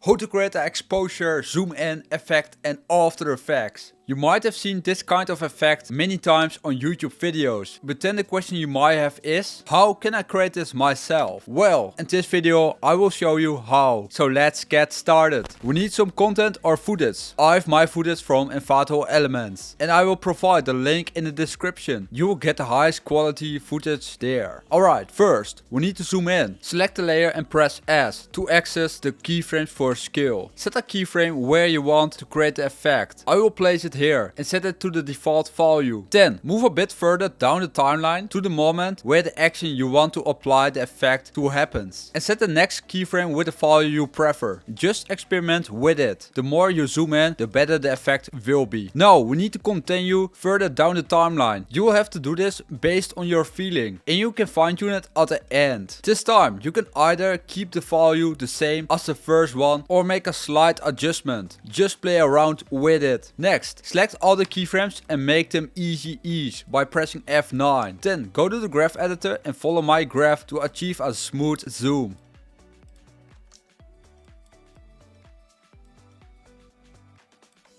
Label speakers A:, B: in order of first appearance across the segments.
A: How to create an exposure, zoom in, effect and After Effects. You might have seen this kind of effect many times on YouTube videos, but then the question you might have is, how can I create this myself? Well, in this video I will show you how. So let's get started. We need some content or footage. I have my footage from Envato elements and I will provide the link in the description. You will get the highest quality footage there. Alright, first we need to zoom in. Select the layer and press S to access the keyframes for scale. Set a keyframe where you want to create the effect. I will place it here and set it to the default value. Then move a bit further down the timeline to the moment where the action you want to apply the effect to happens. And set the next keyframe with the value you prefer. Just experiment with it. The more you zoom in, the better the effect will be. Now we need to continue further down the timeline. You will have to do this based on your feeling and you can fine tune it at the end. This time you can either keep the value the same as the first one or make a slight adjustment. Just play around with it. Next, select all the keyframes and make them easy ease by pressing F9. Then go to the graph editor and follow my graph to achieve a smooth zoom.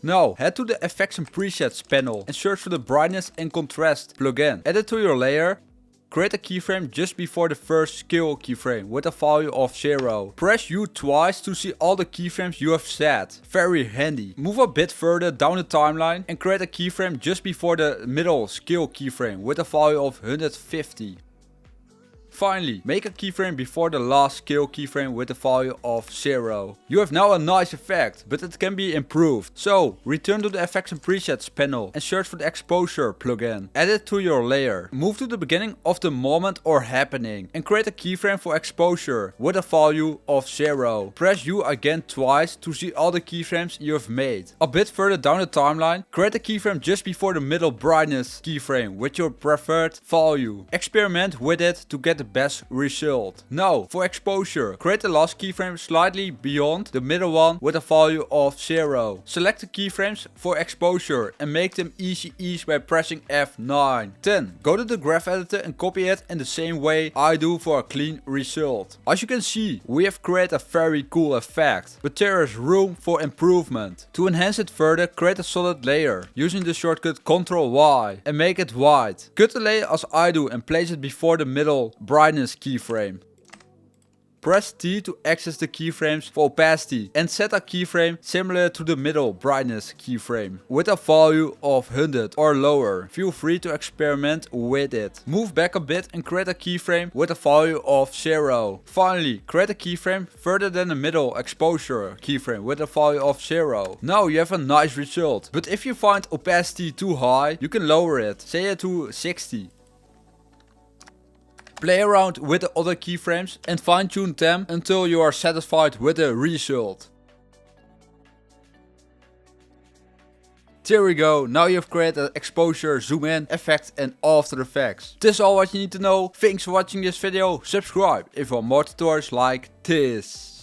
A: Now head to the Effects and Presets panel and search for the Brightness and Contrast plugin. Add it to your layer. Create a keyframe just before the first scale keyframe with a value of 0. Press U twice to see all the keyframes you have set. Very handy. Move a bit further down the timeline and create a keyframe just before the middle scale keyframe with a value of 150. Finally, make a keyframe before the last scale keyframe with a value of 0. You have now a nice effect, but it can be improved. So, return to the Effects and Presets panel and search for the Exposure plugin. Add it to your layer. Move to the beginning of the moment or happening and create a keyframe for exposure with a value of 0. Press U again twice to see all the keyframes you have made. A bit further down the timeline, create a keyframe just before the middle brightness keyframe with your preferred value. Experiment with it to get the best result. Now for exposure, create the last keyframe slightly beyond the middle one with a value of 0. Select the keyframes for exposure and make them easy ease by pressing F9. Then go to the graph editor and copy it in the same way I do for a clean result. As you can see, we have created a very cool effect, but there is room for improvement. To enhance it further, create a solid layer using the shortcut Ctrl Y and make it white. Cut the layer as I do and place it before the middle brightness keyframe. Press T to access the keyframes for opacity and set a keyframe similar to the middle brightness keyframe with a value of 100 or lower. Feel free to experiment with it. Move back a bit and create a keyframe with a value of 0. Finally, create a keyframe further than the middle exposure keyframe with a value of 0. Now you have a nice result, but if you find opacity too high, you can lower it, say it to 60. Play around with the other keyframes and fine tune them until you are satisfied with the result. There we go, now you've created an exposure, zoom in, effect and After Effects. This is all what you need to know. Thanks for watching this video, subscribe if you want more tutorials like this.